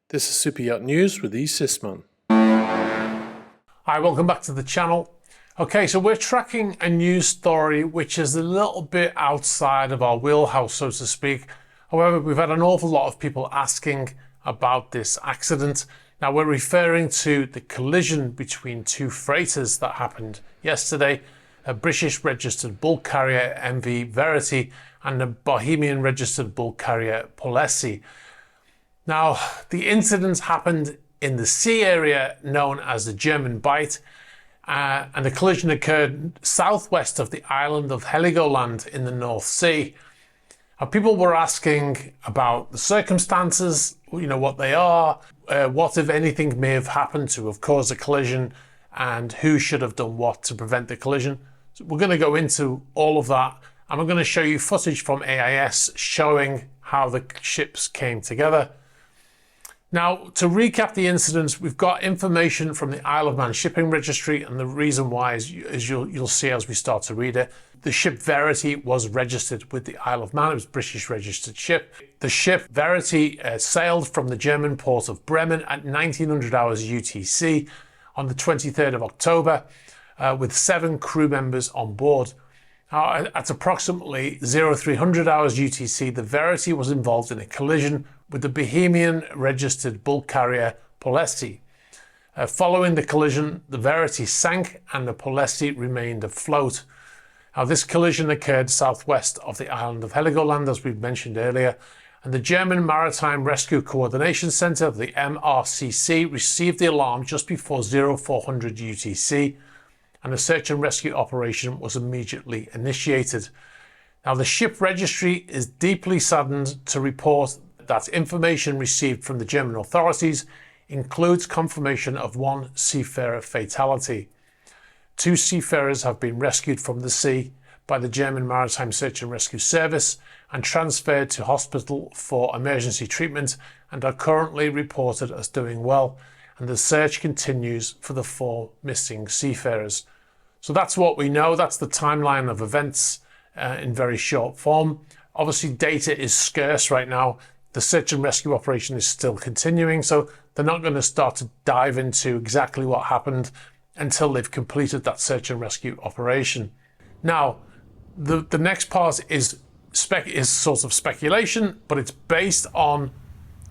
This is Super Yacht News with Sisman. Hi, welcome back to the channel. Okay, so we're tracking a news story which is a little bit outside of our wheelhouse, so to speak. However, we've had an awful lot of people asking about this accident. Now, we're referring to the collision between two freighters that happened yesterday, a British registered bulk carrier MV Verity and a Bohemian registered bulk carrier Polessi. Now, the incident happened in the sea area known as the German Bight, and the collision occurred southwest of the island of Heligoland in the North Sea. Now, people were asking about the circumstances, what they are, what, if anything, may have happened to have caused a collision, and who should have done what to prevent the collision. So we're going to go into all of that, and I'm going to show you footage from AIS showing how the ships came together. Now, to recap the incident, we've got information from the Isle of Man shipping registry, and the reason why is you'll see as we start to read it. The ship Verity was registered with the Isle of Man. It was a British registered ship. The ship Verity sailed from the German port of Bremen at 1900 hours UTC on the 23rd of October with 7 crew members on board. Now, at approximately 0300 hours UTC, the Verity was involved in a collision with the Bohemian registered bulk carrier Polessi. Following the collision, the Verity sank and the Polessi remained afloat. Now, this collision occurred southwest of the island of Heligoland, as we mentioned earlier, and the German Maritime Rescue Coordination Centre, the MRCC, received the alarm just before 0400 UTC, and a search and rescue operation was immediately initiated. Now, the ship registry is deeply saddened to report that information received from the German authorities includes confirmation of 1 seafarer fatality. 2 seafarers have been rescued from the sea by the German Maritime Search and Rescue Service and transferred to hospital for emergency treatment and are currently reported as doing well, and the search continues for the 4 missing seafarers. So that's what we know. That's the timeline of events in very short form. Obviously, data is scarce right now. The search and rescue operation is still continuing, so they're not going to start to dive into exactly what happened until they've completed that search and rescue operation. Now, the next part is sort of speculation, but it's based on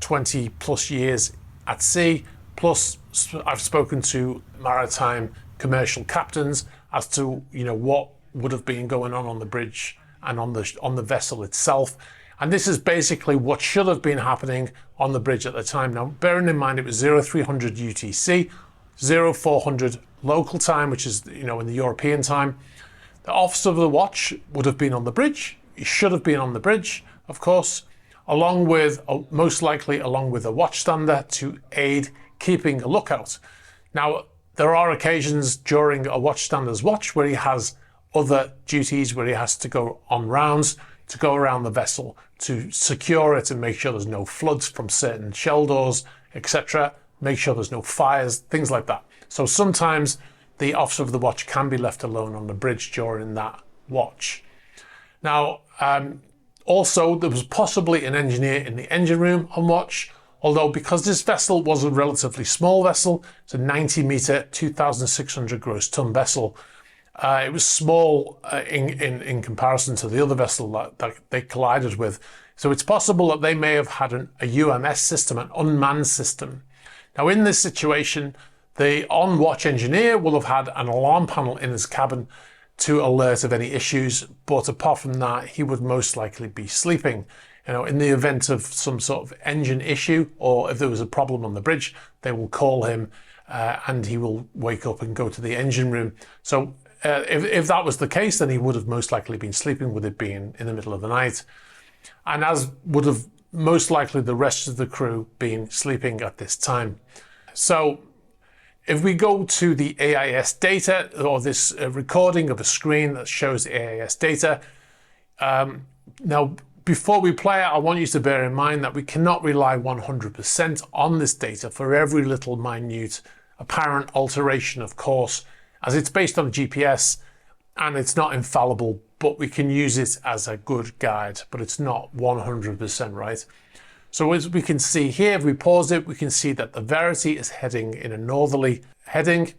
20 plus years at sea. Plus, I've spoken to maritime commercial captains as to what would have been going on the bridge and on the vessel itself. And this is basically what should have been happening on the bridge at the time. Now, bearing in mind it was 0300 UTC, 0400 local time, which is in the European time. The officer of the watch would have been on the bridge. He should have been on the bridge, of course, along with most likely along with a watchstander to aid keeping a lookout. Now, there are occasions during a watchstander's watch where he has other duties, where he has to go on rounds, to go around the vessel, to secure it and make sure there's no floods from certain shell doors, etc. Make sure there's no fires, things like that. So sometimes the officer of the watch can be left alone on the bridge during that watch. Now, also there was possibly an engineer in the engine room on watch, although because this vessel was a relatively small vessel, it's a 90 metre, 2,600 gross ton vessel. It was small in comparison to the other vessel that they collided with. So it's possible that they may have had a UMS system, an unmanned system. Now, in this situation, the on-watch engineer will have had an alarm panel in his cabin to alert of any issues, but apart from that, he would most likely be sleeping. In the event of some sort of engine issue, or if there was a problem on the bridge, they will call him and he will wake up and go to the engine room. So if that was the case, then he would have most likely been sleeping, with it being in the middle of the night. And as would have most likely the rest of the crew been sleeping at this time. So if we go to the AIS data, or this recording of a screen that shows the AIS data, now before we play it, I want you to bear in mind that we cannot rely 100% on this data for every little minute apparent alteration of course, as it's based on GPS and it's not infallible, but we can use it as a good guide, but it's not 100% right. So as we can see here, if we pause it, we can see that the Verity is heading in a northerly heading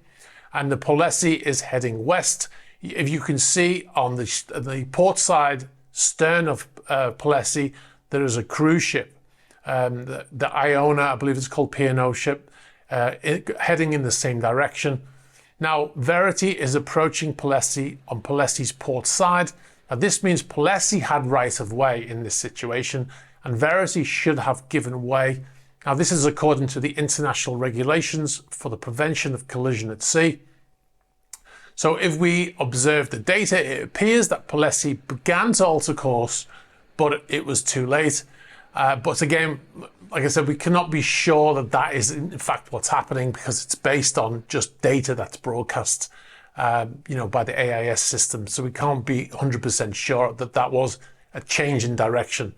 and the Palessi is heading west. If you can see on the port side stern of Palessi, there is a cruise ship, the Iona, I believe it's called P&O ship, heading in the same direction. Now, Verity is approaching Palessi on Palessi's port side. Now, this means Palessi had right of way in this situation, and Verity should have given way. Now, this is according to the international regulations for the prevention of collision at sea. So if we observe the data, it appears that Palessi began to alter course, but it was too late. But again, like I said, we cannot be sure that that is in fact what's happening because it's based on just data that's broadcast, by the AIS system. So we can't be 100% sure that that was a change in direction.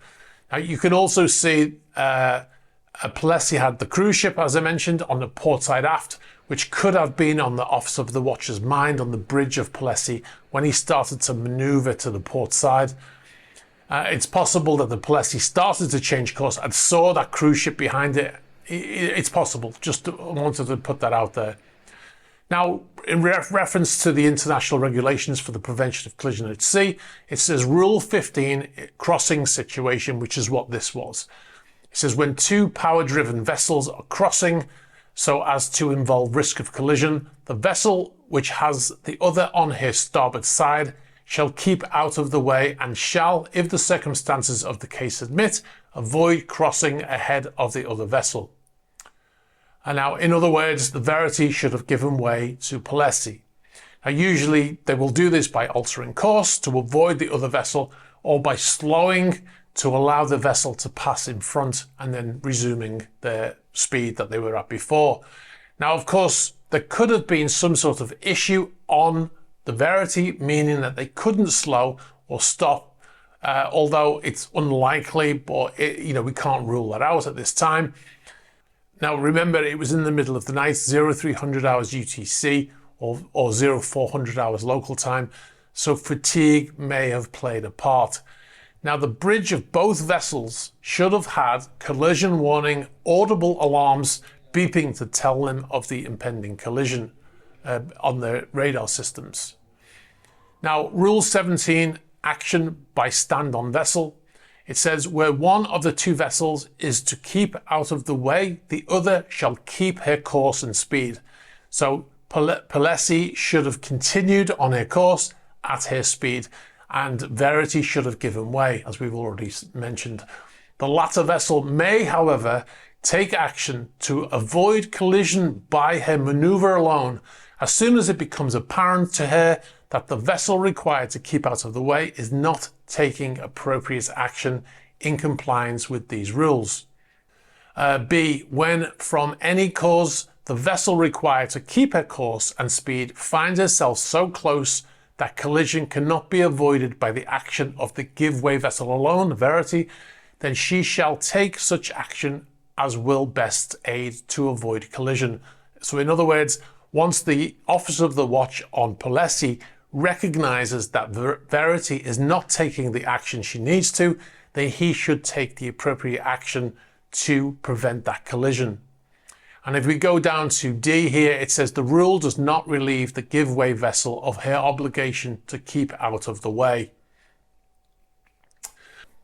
Now you can also see Palessi had the cruise ship, as I mentioned, on the port side aft, which could have been on the officer of the watch's mind on the bridge of Palessi when he started to maneuver to the port side. It's possible that the Palessi started to change course and saw that cruise ship behind it. It's possible. Just wanted to put that out there. Now, in reference to the international regulations for the prevention of collision at sea, it says Rule 15, crossing situation, which is what this was. It says when two power-driven vessels are crossing so as to involve risk of collision, the vessel which has the other on her starboard side shall keep out of the way and shall, if the circumstances of the case admit, avoid crossing ahead of the other vessel. And now, in other words, the Verity should have given way to Palessi. Now, usually they will do this by altering course to avoid the other vessel or by slowing to allow the vessel to pass in front and then resuming their speed that they were at before. Now, of course, there could have been some sort of issue on the Verity, meaning that they couldn't slow or stop, although it's unlikely, but we can't rule that out at this time. Now, remember, it was in the middle of the night, 0300 hours UTC or 0400 hours local time, so fatigue may have played a part. Now, the bridge of both vessels should have had collision warning audible alarms beeping to tell them of the impending collision on their radar systems. Now, Rule 17, action by stand-on vessel. It says where one of the two vessels is to keep out of the way, the other shall keep her course and speed. So Palessi should have continued on her course at her speed, and Verity should have given way, as we've already mentioned. The latter vessel may, however, take action to avoid collision by her maneuver alone as soon as it becomes apparent to her that the vessel required to keep out of the way is not taking appropriate action in compliance with these rules. B, when from any cause the vessel required to keep her course and speed finds herself so close that collision cannot be avoided by the action of the give-way vessel alone, Verity, then she shall take such action as will best aid to avoid collision. So in other words, once the officer of the watch on Palessi recognizes that Verity is not taking the action she needs to, then he should take the appropriate action to prevent that collision. And if we go down to D here, it says the rule does not relieve the give-way vessel of her obligation to keep out of the way.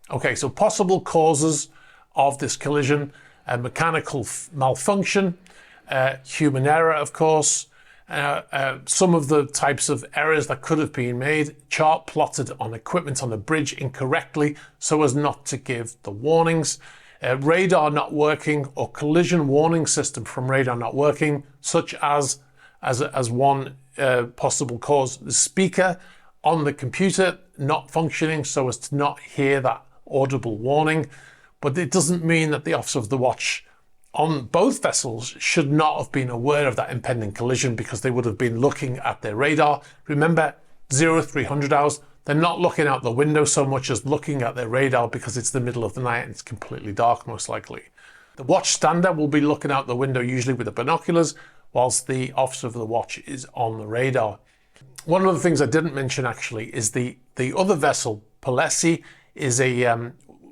Okay, so possible causes of this collision: mechanical malfunction, human error, of course, some of the types of errors that could have been made: chart plotted on equipment on the bridge incorrectly so as not to give the warnings, radar not working, or collision warning system from radar not working, such as one possible cause, the speaker on the computer not functioning so as to not hear that audible warning. But it doesn't mean that the officer of the watch on both vessels should not have been aware of that impending collision, because they would have been looking at their radar. Remember, 0300 hours, they're not looking out the window so much as looking at their radar, because it's the middle of the night and it's completely dark most likely. The watch stander will be looking out the window usually with the binoculars, whilst the officer of the watch is on the radar. One of the things I didn't mention actually is the other vessel, Palessi, is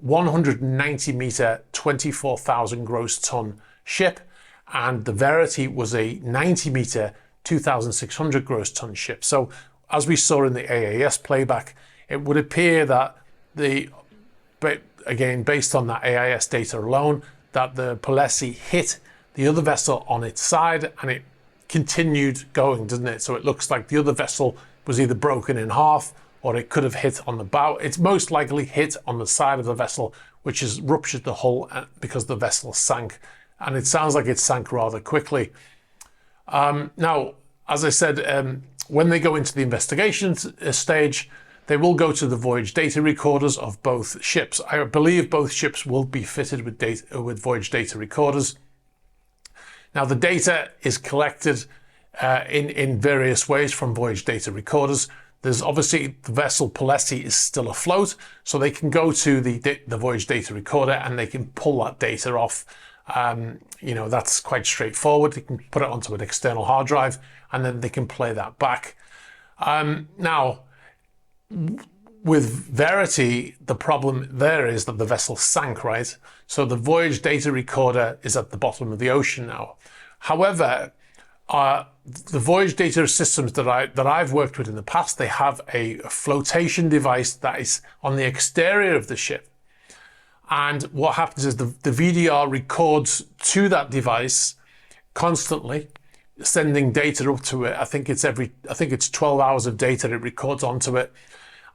190 meter, 24,000 gross ton ship, and the Verity was a 90 meter, 2,600 gross ton ship. So as we saw in the AAS playback, it would appear that again, based on that AIS data alone, that the Palissy hit the other vessel on its side and it continued going, doesn't it? So it looks like the other vessel was either broken in half or it could have hit on the bow. It's most likely hit on the side of the vessel, which has ruptured the hull because the vessel sank. And it sounds like it sank rather quickly. Now, as I said, when they go into the investigation stage, they will go to the voyage data recorders of both ships. I believe both ships will be fitted with voyage data recorders. Now, the data is collected in various ways from voyage data recorders. There's obviously the vessel Palissy is still afloat, so they can go to the voyage data recorder and they can pull that data off. You know, that's quite straightforward. They can put it onto an external hard drive and then they can play that back. Now, with Verity, the problem there is that the vessel sank, right? So the voyage data recorder is at the bottom of the ocean now. However, the voyage data systems that I've worked with in the past, they have a flotation device that is on the exterior of the ship. And what happens is the VDR records to that device constantly, sending data up to it. I think it's 12 hours of data it records onto it.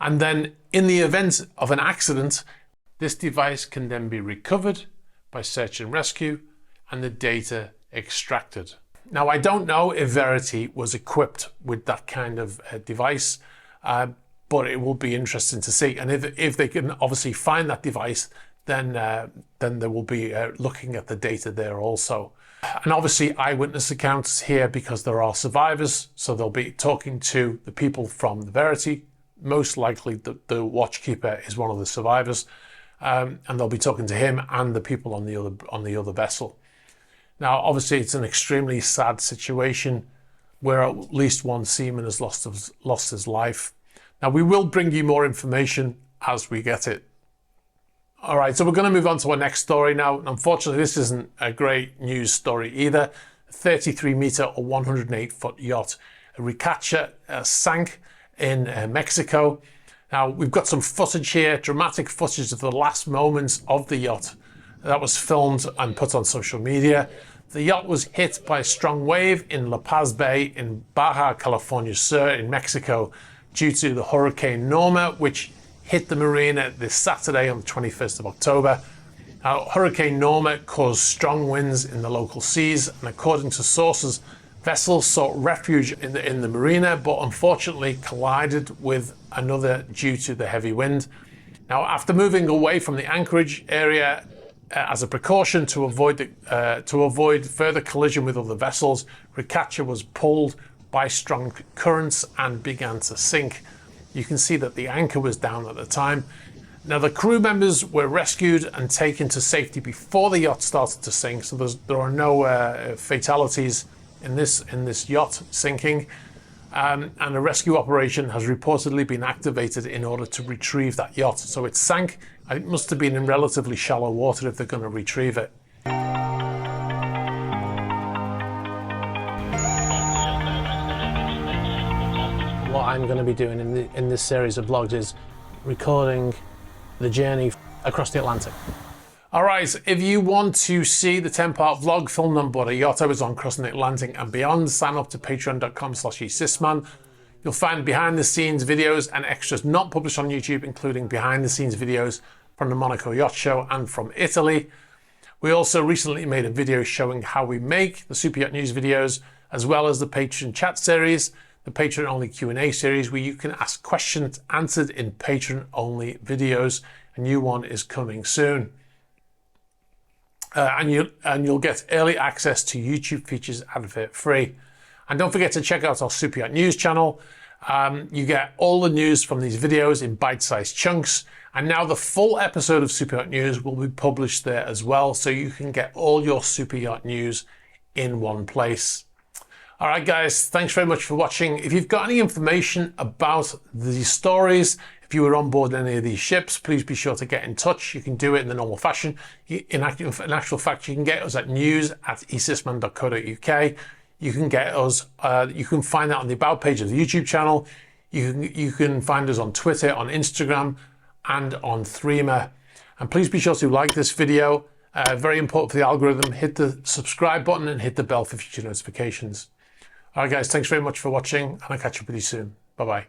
And then in the event of an accident, this device can then be recovered by search and rescue and the data extracted. Now, I don't know if Verity was equipped with that kind of device, but it will be interesting to see. And if they can obviously find that device, then they will be looking at the data there also. And obviously eyewitness accounts here because there are survivors. So they'll be talking to the people from the Verity. Most likely the watchkeeper is one of the survivors. And they'll be talking to him and the people on the other vessel. Now, obviously it's an extremely sad situation where at least one seaman has lost his life. Now, we will bring you more information as we get it. All right, so we're going to move on to our next story now. Unfortunately, this isn't a great news story either. A 33 meter or 108 foot yacht, a Ricacha, sank in Mexico. Now, we've got some footage here, dramatic footage of the last moments of the yacht that was filmed and put on social media. The yacht was hit by a strong wave in La Paz Bay in Baja California Sur in Mexico due to the Hurricane Norma, which hit the marina this Saturday on the 21st of October. Hurricane Norma caused strong winds in the local seas, and according to sources, vessels sought refuge in the marina, but unfortunately collided with another due to the heavy wind. Now, after moving away from the anchorage area as a precaution to avoid further collision with other vessels, Ricacha was pulled by strong currents and began to sink. You can see that the anchor was down at the time. Now, the crew members were rescued and taken to safety before the yacht started to sink, so there are no fatalities in this yacht sinking. And a rescue operation has reportedly been activated in order to retrieve that yacht. So it sank. It must have been in relatively shallow water if they're going to retrieve it. What I'm going to be doing in this series of vlogs is recording the journey across the Atlantic. All right, if you want to see the 10-part vlog filmed on board a yacht I was on crossing the Atlantic and beyond, sign up to patreon.com/eSysman. You'll find behind-the-scenes videos and extras not published on YouTube, including behind-the-scenes videos from the Monaco Yacht Show and from Italy. We also recently made a video showing how we make the Super Yacht News videos, as well as the Patreon chat series, the Patreon-only Q&A series, where you can ask questions answered in Patreon-only videos. A new one is coming soon. And you'll get early access to YouTube features advert-free. And don't forget to check out our Super Yacht News channel. You get all the news from these videos in bite-sized chunks. And now the full episode of Super Yacht News will be published there as well, so you can get all your Super Yacht News in one place. All right, guys, thanks very much for watching. If you've got any information about these stories, If you were on board any of these ships, please be sure to get in touch. You can do it in the normal fashion. In actual fact, you can get us at news@esysman.co.uk. You can get us, you can find that on the About page of the YouTube channel. You can find us on Twitter, on Instagram, and on Threema. And please be sure to like this video. Very important for the algorithm. Hit the subscribe button and hit the bell for future notifications. All right, guys, thanks very much for watching, and I'll catch up with you soon. Bye-bye.